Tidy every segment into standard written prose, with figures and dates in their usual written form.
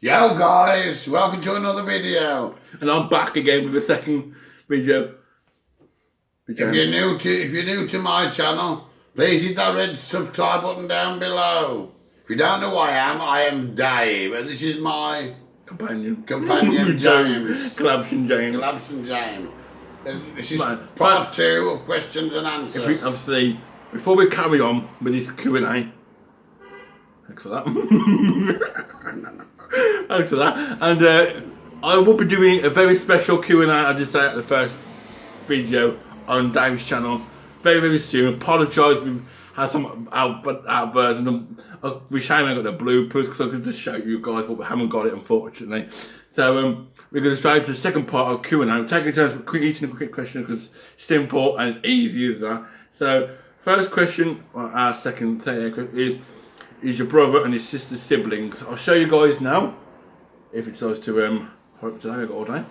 Yo guys, welcome to another video. And I'm back again with a second video. If you're new to my channel, please hit that red subscribe button down below. If you don't know who I am Dave, and this is my companion James. Collapsing James. This is part 2 of questions and answers. Obviously, before we carry on with this Q&A, thanks for that. Thanks for that. And I will be doing a very special Q&A, I just say at the first video on Dave's channel very, very soon. Apologise, we've had some outbursts and we shame I got the bloopers because I could just show you guys, but we haven't got it unfortunately. So we're going to straight to the second part of Q&A. We're taking turns for each and a quick question because it's simple and it's easy as that. So first question, our second thing is your brother and his sister's siblings. I'll show you guys now. If it decides to hope today, I got all day.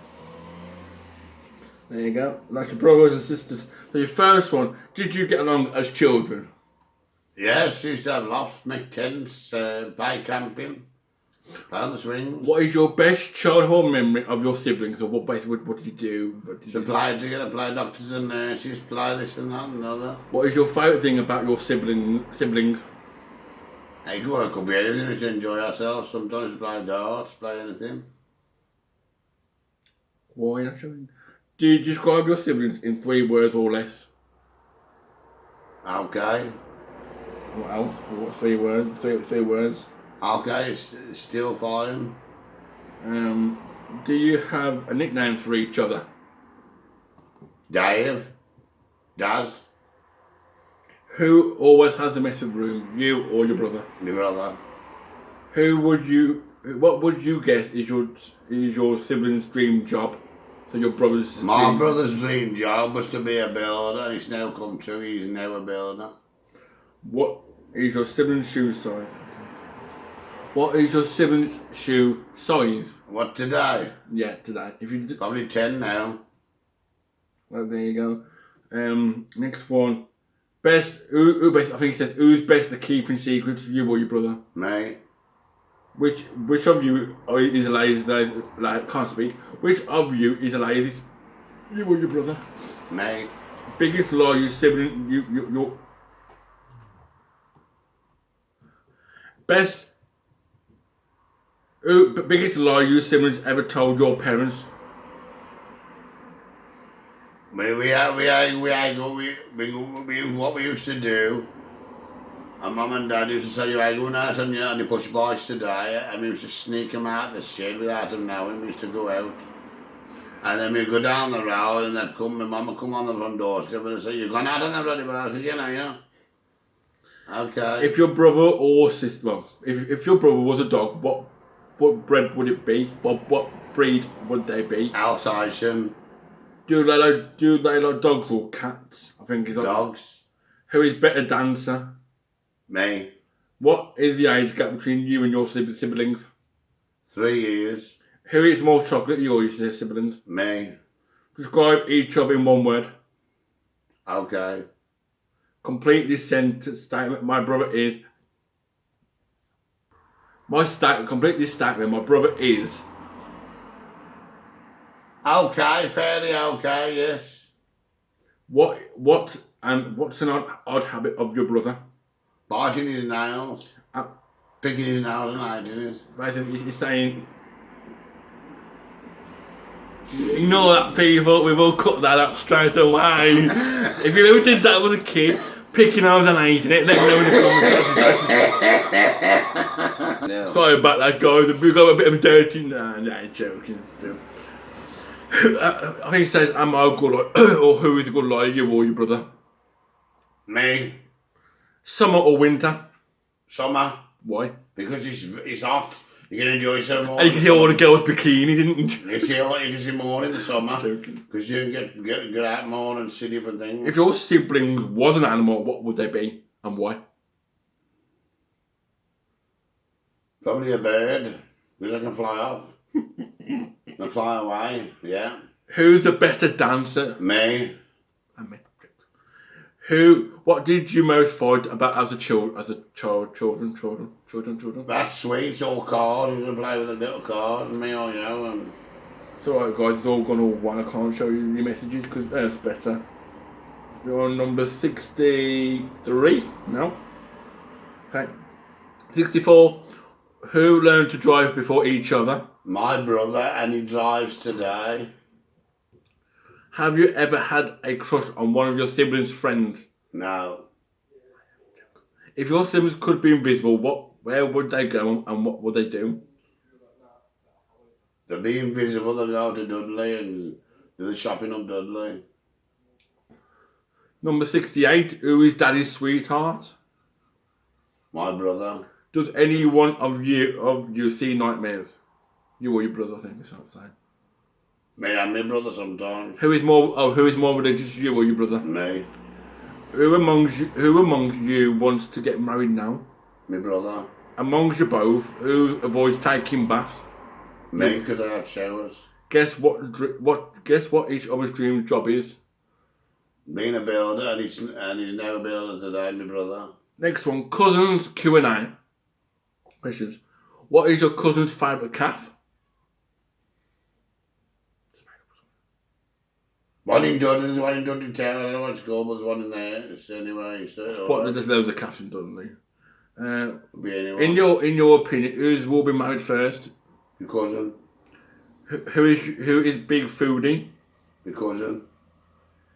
There you go. That's your brothers and sisters. So your first one, did you get along as children? Yes, used to have lofts, make tents, play camping, play on the swings. What is your best childhood memory of your siblings, or what did you do? They played together, play doctors and nurses, play this and that and other. What is your favourite thing about your siblings? It could be anything, we used to enjoy ourselves. Sometimes we play darts, play anything. Why not showing? Do you describe your siblings in 3 words or less? Okay. What else? What 3 words? Three words. Okay, still fine. Do you have a nickname for each other? Dave. Daz. Who always has the messy room, you or your brother? My brother. What would you guess is your sibling's dream job? So your brother's brother's dream job was to be a builder, and it's now come true. He's now a builder. What is your sibling's shoe size? What is your sibling's shoe size? What, today? Yeah, today. Probably 10 now. Well, there you go. Next one. Best. Who best? I think it says who's best at keeping secrets, you or your brother? Me. Which of you is the laziest? Like, can't speak. Which of you is the laziest? You or your brother? Me. Biggest lie your sibling your best. Biggest lie your siblings ever told your parents? What we used to do. And Mum and Dad used to say, you're going out on your push bikes today, and we used to sneak them out the shed without them knowing. We used to go out. And then we'd go down the road, and they'd come, my mum would come on the front doorstep and say, you've gone out on the bloody bike again, are you? Okay. If your brother or sister, well, if your brother was a dog, what breed would it be? What breed would they be? Alsatian. Do they like dogs or cats? I think it's like dogs. Who is better dancer? Me. What is the age gap between you and your siblings? 3 years. Who eats more chocolate, you or your siblings? Me. Describe each other in 1 word. Okay. Complete this sentence statement. My brother is. Complete this statement. My brother is. Okay, fairly okay, yes. What's an odd habit of your brother? Biting his nails. Picking his nails and eating it. Basically, he's saying, ignore that, people, we will cut that out straight away. If you ever did that as a kid, picking nails and eating it, let me know in the comments. No. Sorry about that, guys, we've got a bit of dirty, nah, joking still. I think it says, am I a good liar, or who is a good liar, you or your brother? Me. Summer or winter? Summer. Why? Because it's hot. You can enjoy some more. And you can see all the girls' bikini, didn't you? You can see more in the summer. Because you can get out more and see different things. If your siblings was an animal, what would they be and why? Probably a bird. Because I can fly off. And fly away, yeah. Who's the better dancer? Me. And me. What did you most fight about as a child? Children? Children. That's sweet. It's all cars. We're going to play with the little cars, me or you. And It's alright, guys, it's all gone all one. I can't show you the messages because that's better. We're on number 63 now. Okay. 64. Who learned to drive before each other? my brother, and he drives today. Have you ever had a crush on one of your siblings' friends? No. If your siblings could be invisible, where would they go and what would they do? They'll be invisible. They'll go to Dudley and do the shopping up Dudley. Number 68. Who is Daddy's sweetheart? My brother. Does any one of you see nightmares? You or your brother, I think it's not the same. Me and my brother sometimes. Who is more religious, you or your brother? Me. Who among you wants to get married now? My brother. Amongst you both, who avoids taking baths? Me, because I have showers. Guess what each other's dream job is? Being a builder, and he's never a builder today, my brother. Next one, cousins Q&A. Questions. What is your cousin's favourite calf? One in Dudley, there's one in Dudley Town. I don't know what it's called, but there's one in there. It's anyway. There's loads of calves in Dudley. Anyway. In your opinion, who will be married first? Your cousin. Who is big foodie? Your cousin.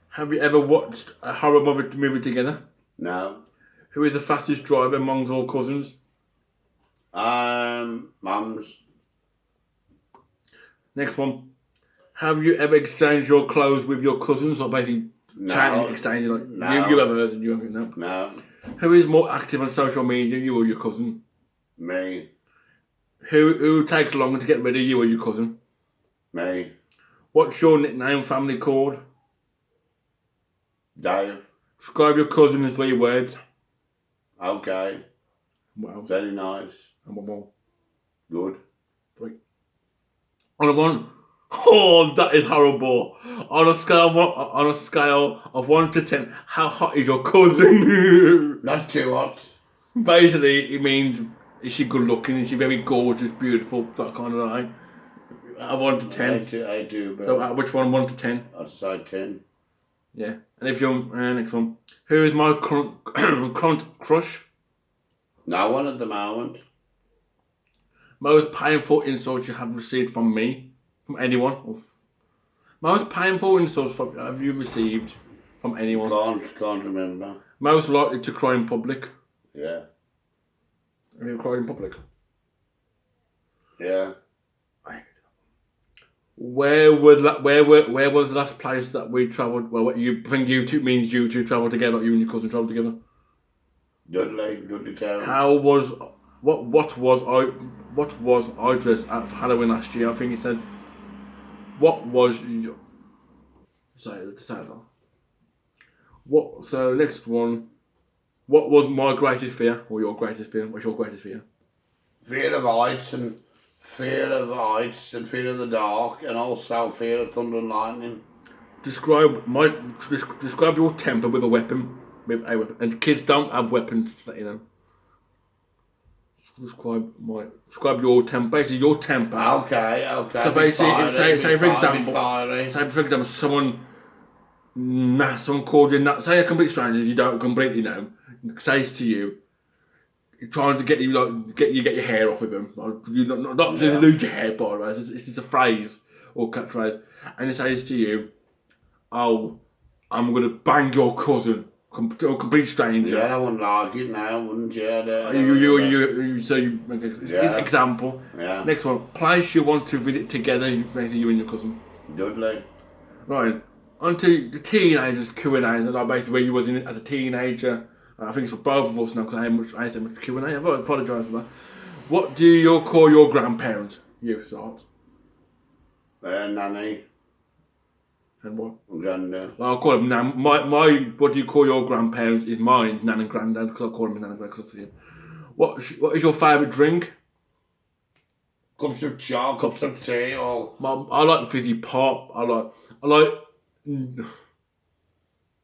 Have you ever watched a horror movie together? No. Who is the fastest driver amongst all cousins? Mums. Next one. Have you ever exchanged your clothes with your cousins, or basically exchange? Like No. you have hers and you have it now. No. Who is more active on social media, you or your cousin? Me. Who takes longer to get rid of you or your cousin? Me. What's your nickname family called? Dave. Describe your cousin in 3 words. Okay. Wow. Very nice. And one more. Good. 3. On a 1. Oh, that is horrible. On a scale of 1 to 10, how hot is your cousin? Not too hot. Basically, it means, is she good looking? Is she very gorgeous, beautiful, that kind of thing? Out of 1 to 10. I do, but So, which one, 1 to 10? I'd say 10. Yeah. And if you're next one, who is my current crush? No one at the moment. Most painful insults you have received from me, from anyone. Most painful insults have you received from anyone? Can't remember. Most likely to cry in public. Yeah. Have you cried in public? Yeah. Where was the last place that we travelled? Well, what you think you two means you two travelled together, like you and your cousin travelled together. Dudley Town. What was I dressed at for Halloween last year? I think he said. What was your What? So next one. What was my greatest fear, or your greatest fear? What's your greatest fear? Fear of heights and fear of the dark, and also fear of thunder and lightning. Describe your temper with a weapon. And kids don't have weapons, let you know. Describe your temper. Basically, your temper. Okay. So basically, say for example, someone called you. Say a complete stranger you don't completely know says to you, trying to get you get your hair off with them. You not to lose your hair, by the way. It's just a phrase or catchphrase, and it says to you, "Oh, I'm gonna bang your cousin." A complete stranger. Yeah, I wouldn't like it now, wouldn't you? Example. Yeah. Next one. Place you want to visit together, basically you and your cousin. Dudley. Right. On to the teenagers Q&A. Like basically where you was in it as a teenager. I think it's for both of us now because I said much Q&A. I apologise for that. What do you call your grandparents? You start. Nanny. And what? Granddad. Well, I'll call them Nan. My what do you call your grandparents is mine, Nan and Granddad, because I call them Nan and Granddad because I see them. What is your favourite drink? Cups of char, cups of tea, or... I like fizzy pop. I like...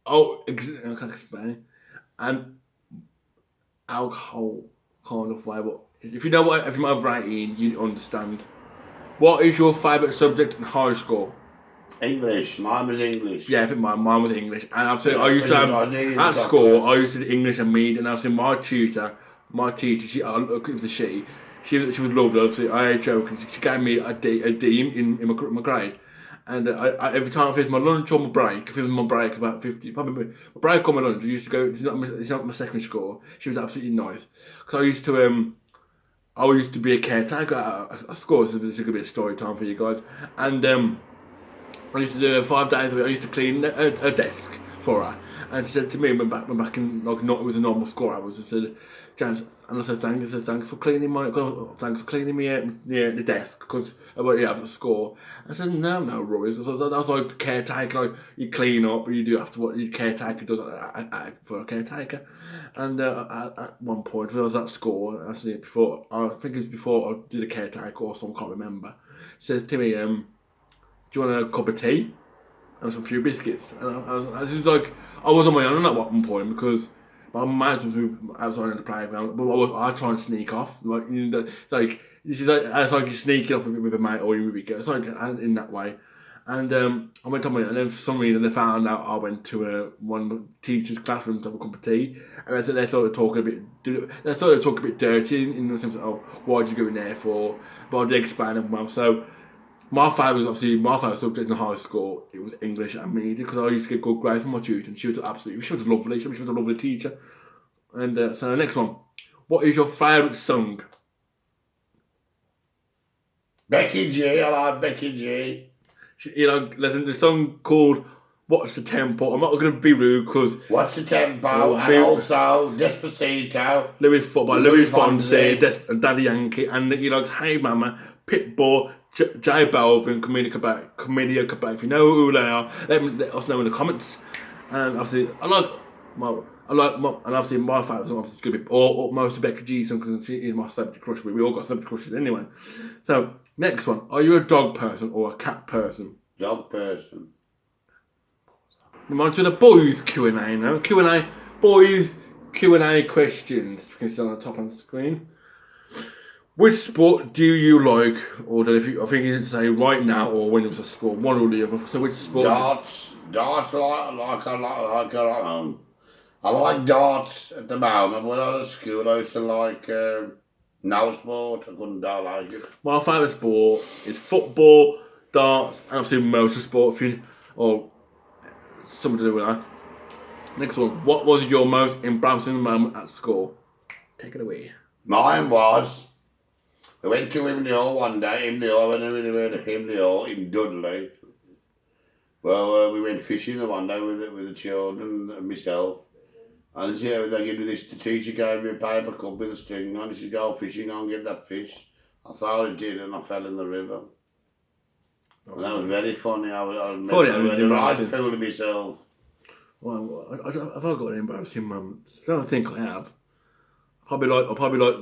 I can't explain. And alcohol. kind of way, but if you know what, if you're over 18, you understand. What is your favourite subject in high school? English. Mine was English. Yeah, I think mine was English. And obviously, Yeah, I used to have, I did in at top school, class. I used to do English and media, and obviously my teacher, she, it was a she was lovely, obviously, I ain't joking, she gave me a D in my grade. And I, every time I finished my lunch or my break, if it was my break about 50, probably my break or my lunch, I used to go, it's not my second score, she was absolutely nice. Because I used to be a caretaker at school, so this is going to be a story time for you guys. And I used to do 5 days a week. I used to clean a desk for her, and she said to me when back in like not it was a normal school hours. I said, James, and I said thanks. I said thanks for cleaning the desk because you have the score. I said no worries. That was like caretaker. Like you clean up, but you do after what your caretaker does for a caretaker. And at one point when I was at school, I said before. I think it was before I did a caretaker or something. I can't remember. She said to me, do you want a cup of tea and some few biscuits? And I was like, I was on my own at one point because my mates was outside in the playground, but I try and sneak off. Like, it's like it's like you're sneaking off with a mate or you with a girl. It's like in that way. And I went on my own, and then for some reason they found out I went to one teacher's classroom to have a cup of tea, and I think they thought they were talking a bit dirty in the sense of, oh, why did you go in there for? But I did explain them well. So my favourite subject in high school, it was English and media, because I used to get good grades from my tutor, and she was lovely, she was a lovely teacher. And so the next one, what is your favourite song? Becky G. I like Becky G. There's a song called What's the Tempo? I'm not going to be rude because... What's the Tempo? And also Despacito. Louis Fonsi, and Daddy Yankee, and Hey Mama, Pitbull, J Balvin, Camila Cabello. If you know who they are, let us know in the comments. And obviously, and obviously my favourite song is going to be most of Becky G's song because she is my celebrity crush. We all got celebrity crushes anyway. So next one, are you a dog person or a cat person? Dog person. I'm on to the boys Q&A now. Boys Q&A questions. You can see on the top of the screen. Which sport do you like, or I think you should say right now or when it was a sport, one or the other. So which sport? Darts. I like darts at the moment. When I was at school, I used to like no sport. I couldn't like it. My favourite sport is football, darts, and obviously motorsport, or something to do with that. Next one. What was your most embarrassing moment at school? Take it away. Mine was, I went to Himley Hall one day. I never really heard of Himley Hall in Dudley. Well, we went fishing the one day with the children and myself. And the teacher gave me a paper cup with a string on. She said, go fishing and get that fish. I thought I did, and I fell in the river. And that was very funny. I was right fooling myself. Well, have I got any embarrassing moments? I don't think I have. I'll probably like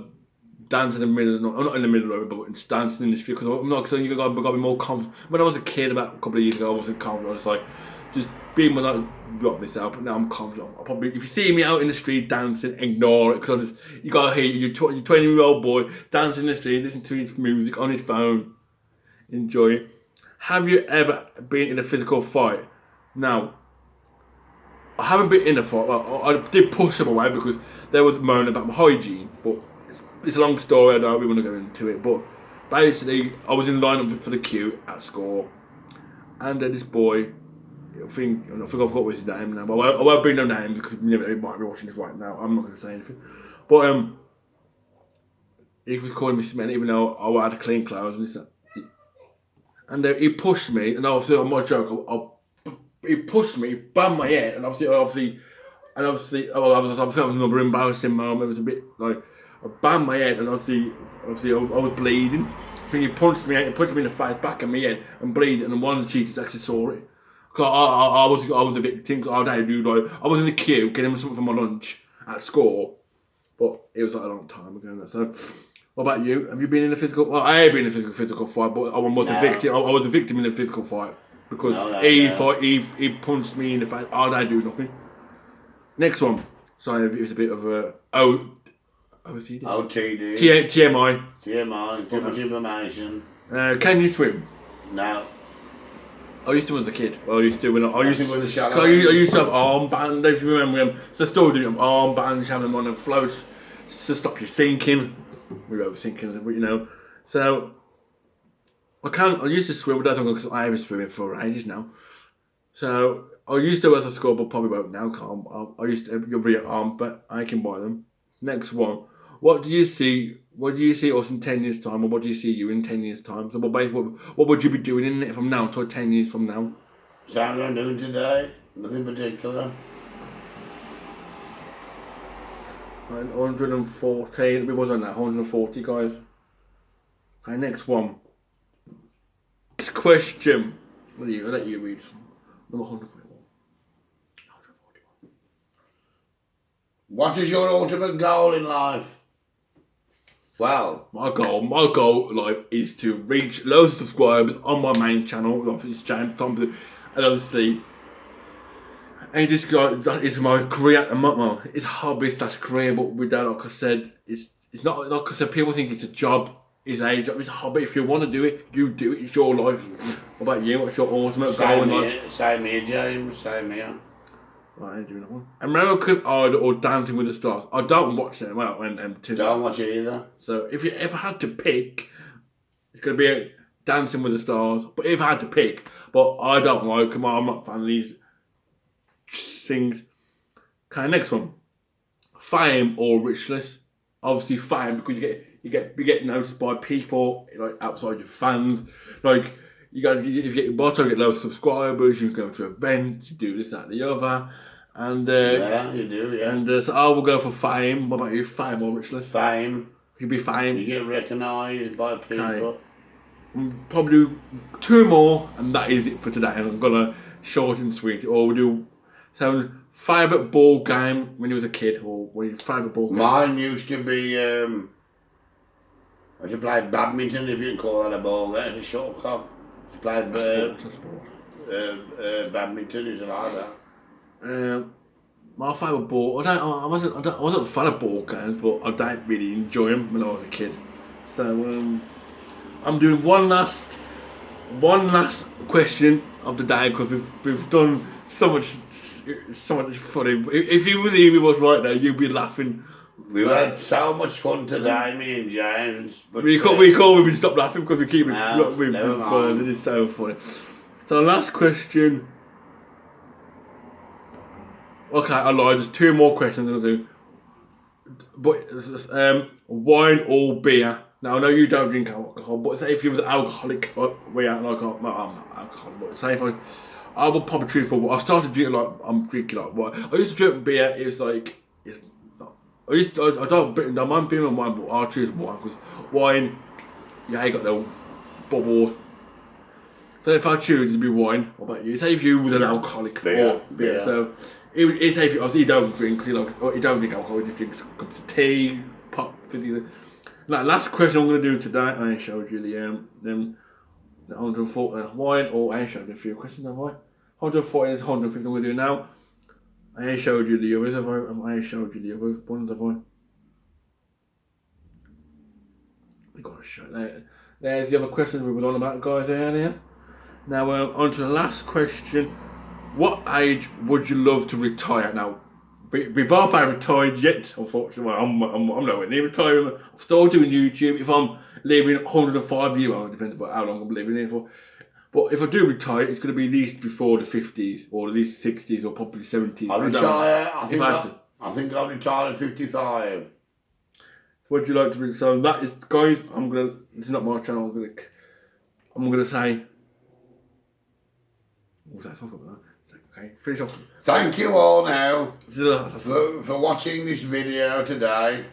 dancing in the middle, not in the middle of it, but just dancing in the street, because I'm not saying you've got to be more confident. When I was a kid about a couple of years ago, I wasn't confident. I was like, just being when I dropped myself, but now I'm confident. I'll probably, if you see me out in the street dancing, ignore it, because you got to hear your 20-year-old boy dancing in the street, listen to his music on his phone, enjoy it. Have you ever been in a physical fight? Now, I haven't been in a fight. Well, I did push him away because there was moaning about my hygiene, but it's a long story. I don't really want to go into it, but basically, I was in line up for the queue at school, and this boy, I think I forgot what his name now, but I won't bring no names because he might be watching this right now. I'm not going to say anything, but he was calling me cement even though I had clean clothes and he pushed me, and obviously on my joke, he pushed me, banged my head, and obviously, I was another embarrassing moment. It was a bit like I banged my head, and obviously I was bleeding. I think he punched me in the face, back of my head, and bleeding, and one of the teachers actually saw it. Cause I was a victim. Cause I was in the queue getting something for my lunch at school, but it was like a long time ago. So, what about you? Have you been in a physical? Well, I have been in a physical fight, but I was a victim. I was a victim in a physical fight because he punched me in the face. I do nothing. Next one. Sorry, it was a bit of a OCD. OTD. TMI. TMI. Too much information. Can you swim? No. I used to as a kid. Well, I used to when I used to. with the shallow. So I used to have armbands. If you remember them, so I still do them armbands. Having them on the floats to stop you sinking. We were sinking, but you know. So I used to swim, but I don't think because I was swimming for ages now. So I used to as a school, but probably won't now. I used to have your arm, but I can buy them. Next one. What do you see? What do you see us in 10 years' time, or what do you see you in 10 years' time? So, what would you be doing in it from now to 10 years from now? So what I'm doing today? Nothing particular. 114. It wasn't that 140, guys. Okay, next one. Next question. I'll let you read. Number 141. 141. What is your ultimate goal in life? Well, my goal in life is to reach loads of subscribers on my main channel. Obviously, it's James Thompson, and obviously, and just that is my career. Well, it's hobby / career, but with that, like I said, it's not like I said. People think it's a job. It's a job. It's a hobby. If you want to do it, you do it. It's your life. What about you? What's your ultimate goal in life? Same here, James. Same here. Right, doing that one. American Idol or Dancing with the Stars. I don't watch it. Well, don't watch it either. So if I had to pick, it's gonna be Dancing with the Stars. But if I had to pick, but I don't like them. I'm not a fan of these things. Okay, next one. Fame or richness. Obviously, fame because you get noticed by people like outside your fans. Like you guys, if you get your bottom, get loads of subscribers. You go to events, you do this, that, and the other. And yeah, you do, yeah. And so I will go for fame. What about you? Fame or richness? Fame. You'd be fame. You get recognised by people. Okay. Probably do 2 more, and that is it for today. And I'm gonna short and sweet. Or we do favourite ball game when you was a kid, or when your favourite ball game. Mine used to be. I used to play badminton, if you can call that a ball game. It's a shuttlecock. I used to play badminton. Is it like that? My favourite ball. I wasn't a fan of ball games, but I didn't really enjoy them when I was a kid. So I'm doing one last question of the day because we've done so much funny. If you was here with us right now, you'd be laughing. We've had so much fun today, me and James. But we can't even stop laughing because we keep never mind. It is so funny. So last question. Okay, I lied. There's 2 more questions I'll do. But wine or beer? Now I know you don't drink alcohol, but say if you was alcoholic, we are like I'm not alcoholic. But say if I would probably choose for. I started drinking I'm drinking like what I used to drink beer. It's like it's not. I don't mind beer and wine, but I'll choose wine because wine, yeah, you got the bubbles. So if I choose, it'd be wine. What about you? Say if you was an alcoholic or beer. So. It's say if you don't drink, because you don't drink alcohol, you just drink cups of tea, pop, fizzy. Now, last question I'm going to do today, I showed you the 140 wine, or I showed you a few questions, have I? 140 is 150 I'm going to do now. I showed you the others, have I showed you the other ones, have I? I've got to show that. There's the other questions we were on about, guys, earlier. Now, on to the last question. What age would you love to retire? Now, we both ain't retired yet, unfortunately. Well, I'm nowhere near retiring. I'm still doing YouTube. If I'm living 105 years, well, it depends on how long I'm living here for. But if I do retire, it's going to be at least before the 50s, or at least 60s, or probably 70s. I'll retire. I think I'll retire at 55. So what do you like to read? So that is, guys. It's not my channel. I'm gonna say. What was that talking about? Okay, finish off. Thank you all now for watching this video today.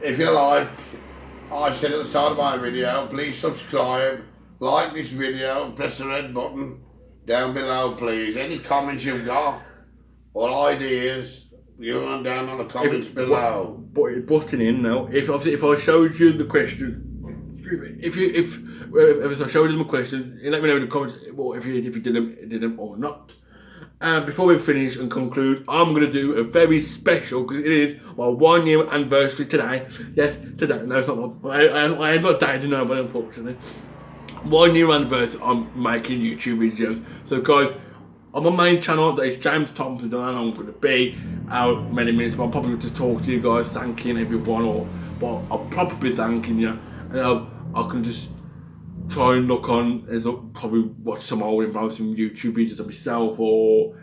If you like, I said at the start of my video, please subscribe, like this video, press the red button down below, please. Any comments you've got or ideas, give them down on the comments below. Button in now. If I showed you the question, if I showed them a question, let me know in the comments. Well, if you did them or not. And before we finish and conclude, I'm going to do a very special, because it is my 1 year anniversary today. Yes, today. No, it's not. I ain't got a day to know, but unfortunately. 1 year anniversary, I'm making YouTube videos. So guys, on my main channel, that is James Thompson, and I'm going to be out many minutes, but I'm probably going to talk to you guys, thanking everyone, but I'll probably be thanking you, and I can just try and look on, as I'll probably watch some old embarrassing YouTube videos of myself, or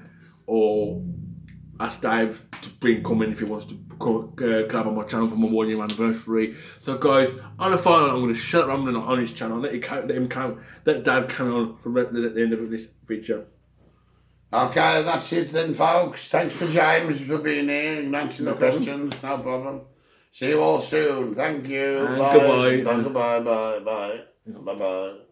ask Dave to bring come in if he wants to collab on my channel for my 1 year anniversary. So guys, on the final note, I'm going to shut rambling on his channel, let Dave carry on for at the end of this video. Okay, that's it then, folks. Thanks for James for being here and answering the questions. No problem. See you all soon. Thank you. And bye. goodbye. Goodbye. Bye. Bye. Bye. Bye.